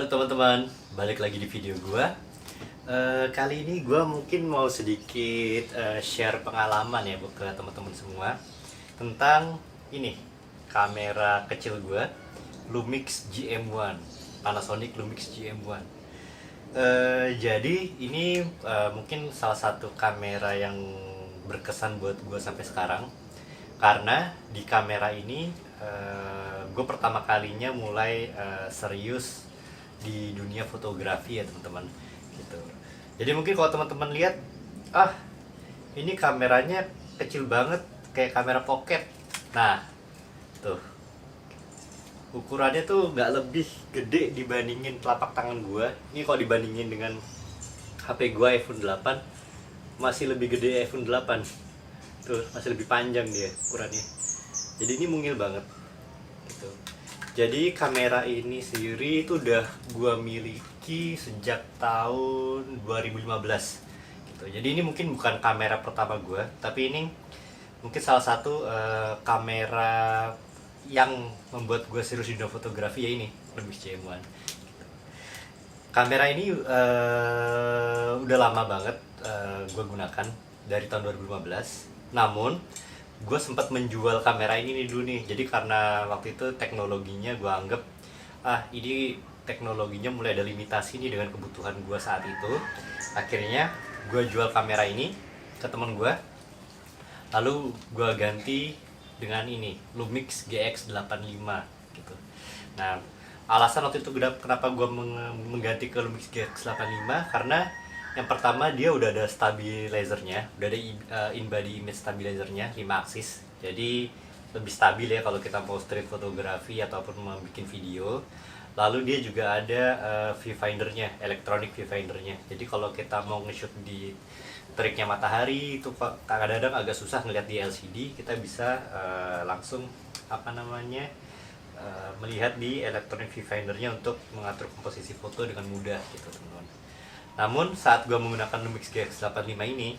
Halo teman-teman, balik lagi di video gua. Kali ini gua mungkin mau sedikit share pengalaman ya ke teman-teman semua tentang ini kamera kecil gua, Lumix GM1, Panasonic Lumix GM1. Jadi ini mungkin salah satu kamera yang berkesan buat gua sampai sekarang, karena di kamera ini gue pertama kalinya mulai serius di dunia fotografi ya teman-teman gitu. Jadi mungkin kalau teman-teman lihat, ini kameranya kecil banget kayak kamera pocket. Nah tuh ukurannya tuh nggak lebih gede dibandingin telapak tangan gua. Ini kalau dibandingin dengan HP gua iPhone 8 masih lebih gede iPhone 8 tuh, masih lebih panjang dia ukurannya. Jadi ini mungil banget gitu. Jadi kamera ini sendiri itu udah gua miliki sejak tahun 2015 gitu. Jadi ini mungkin bukan kamera pertama gua, tapi ini mungkin salah satu kamera yang membuat gua serius di dunia fotografi, ya ini Lumix GM1. Kamera ini udah lama banget gua gunakan dari tahun 2015. Namun gue sempat menjual kamera ini dulu nih. Jadi karena waktu itu teknologinya gue anggap ini teknologinya mulai ada limitasi nih dengan kebutuhan gue saat itu. Akhirnya gue jual kamera ini ke teman gue, lalu gue ganti dengan ini Lumix GX85 gitu. Nah alasan waktu itu kenapa gue mengganti ke Lumix GX85 karena yang pertama dia udah ada stabilizernya, udah ada in-body image stabilizernya 5 aksis. Jadi lebih stabil ya kalau kita mau street fotografi ataupun mau bikin video. Lalu dia juga ada viewfindernya, electronic viewfindernya. Jadi kalau kita mau nge-shoot di teriknya matahari itu kadang-kadang agak susah ngeliat di LCD, kita bisa langsung melihat di electronic viewfindernya untuk mengatur komposisi foto dengan mudah gitu teman-teman. Namun saat gue menggunakan Lumix GX85 ini,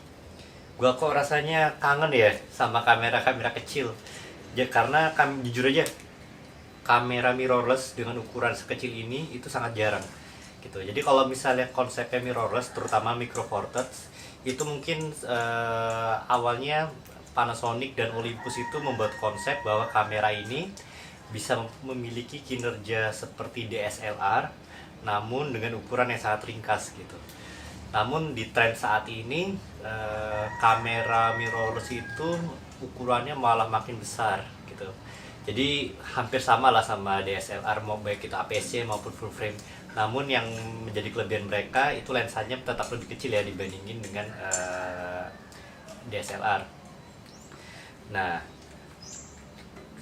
gue kok rasanya kangen ya sama kamera-kamera kecil. Ya karena jujur aja, kamera mirrorless dengan ukuran sekecil ini itu sangat jarang gitu. Jadi kalau misalnya konsepnya mirrorless, terutama micro four thirds, itu mungkin awalnya Panasonic dan Olympus itu membuat konsep bahwa kamera ini bisa memiliki kinerja seperti DSLR namun dengan ukuran yang sangat ringkas gitu. Namun di tren saat ini kamera mirrorless itu ukurannya malah makin besar gitu. Jadi hampir sama lah sama DSLR, mau baik itu APS-C maupun full frame. Namun yang menjadi kelebihan mereka itu lensanya tetap lebih kecil ya dibandingin dengan DSLR. Nah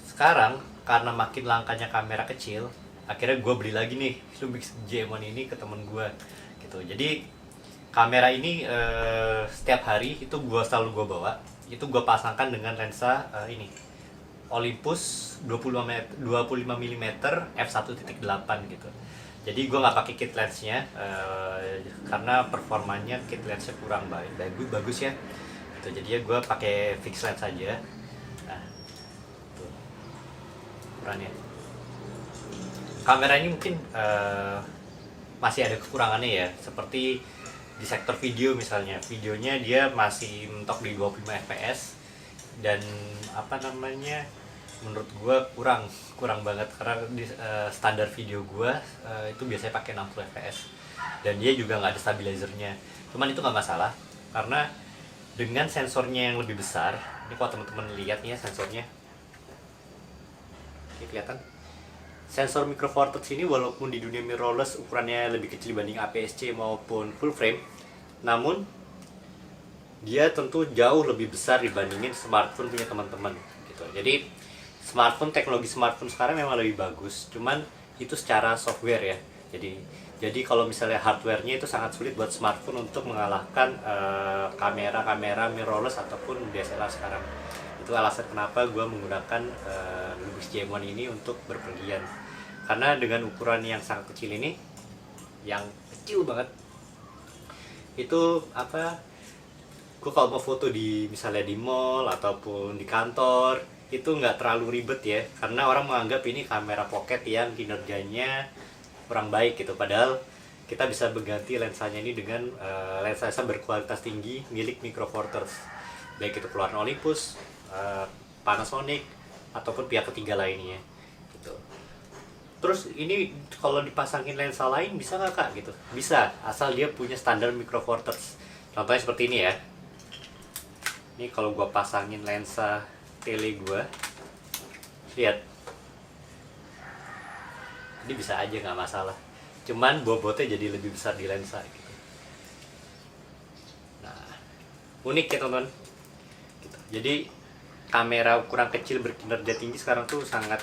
sekarang karena makin langkanya kamera kecil, akhirnya gue beli lagi nih Lumix GM1 ini ke temen gue gitu. Jadi kamera ini setiap hari itu selalu gue bawa, itu gue pasangkan dengan lensa ini Olympus 25 mm f1.8 gitu. Jadi gue nggak pakai kit lensnya karena performanya kit lensnya kurang bagus ya gitu. Jadi ya gue pakai fix lens aja. Nah tuh ukurannya. Kamera ini mungkin masih ada kekurangannya ya, seperti di sektor video misalnya, videonya dia masih mentok di 25 fps dan menurut gue kurang banget karena di standar video gue itu biasanya pakai 60 fps dan dia juga nggak ada stabilizernya. Cuman itu nggak masalah karena dengan sensornya yang lebih besar, ini kalau teman-teman lihat nih ya sensornya, ini kelihatan. Sensor micro four thirds ini walaupun di dunia mirrorless ukurannya lebih kecil dibanding APS-C maupun full frame, namun dia tentu jauh lebih besar dibandingin smartphone punya teman-teman gitu. Jadi teknologi smartphone sekarang memang lebih bagus, cuman itu secara software ya. Jadi kalau misalnya hardware-nya itu sangat sulit buat smartphone untuk mengalahkan kamera mirrorless ataupun DSLR sekarang. Itu alasan kenapa gue menggunakan Lumix GM1 ini untuk berpergian, karena dengan ukuran yang sangat kecil ini, yang kecil banget, itu gue kalau mau foto misalnya di mall ataupun di kantor itu nggak terlalu ribet ya, karena orang menganggap ini kamera pocket yang kinerjanya kurang baik gitu. Padahal kita bisa berganti lensanya ini dengan lensa berkualitas tinggi milik Micro Four Thirds, baik itu keluaran Olympus, Panasonic, ataupun pihak ketiga lainnya gitu. Terus ini kalau dipasangin lensa lain bisa nggak kak gitu? Bisa, asal dia punya standar Micro Four Thirds. Contohnya seperti ini ya. Ini kalau gua pasangin lensa tele gua, lihat, ini bisa aja nggak masalah. Cuman bobotnya jadi lebih besar di lensa gitu. Nah, unik ya teman-teman gitu. Jadi kamera ukuran kecil berkinerja tinggi sekarang tuh sangat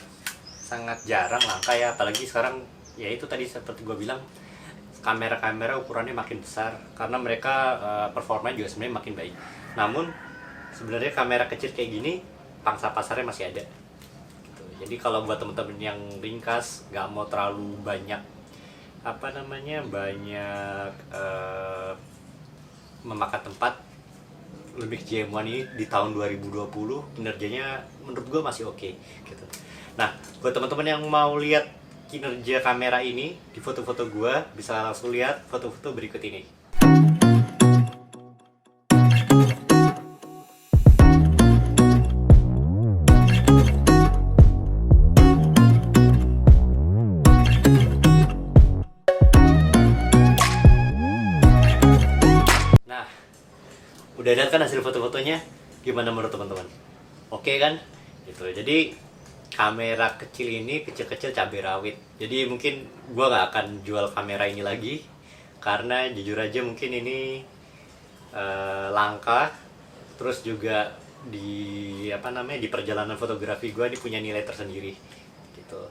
jarang, langka ya. Apalagi sekarang ya itu tadi seperti gue bilang, kamera-kamera ukurannya makin besar karena mereka performanya juga sebenarnya makin baik. Namun sebenarnya kamera kecil kayak gini pangsa pasarnya masih ada gitu. Jadi kalau buat temen-temen yang ringkas, nggak mau terlalu banyak banyak memakan tempat, Lumix GM1 ini di tahun 2020 kinerjanya menurut gue masih oke gitu. Nah, buat teman-teman yang mau lihat kinerja kamera ini di foto-foto gue, bisa langsung lihat foto-foto berikut ini. Nah, udah lihat kan hasil foto-fotonya? Gimana menurut teman-teman? Oke kan? Gitu. Jadi kamera kecil ini kecil-kecil cabai rawit. Jadi mungkin gua nggak akan jual kamera ini lagi karena jujur aja mungkin ini langka. Terus juga di perjalanan fotografi gua ini punya nilai tersendiri gitu.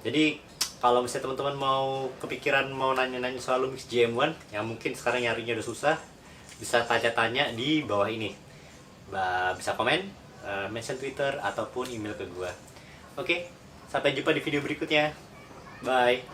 Jadi kalau misalnya teman-teman mau kepikiran mau nanya-nanya soal Lumix GM1 yang mungkin sekarang nyarinya udah susah, bisa tanya-tanya di bawah ini. Bisa komen, mention Twitter ataupun email ke gua. Oke, sampai jumpa di video berikutnya. Bye.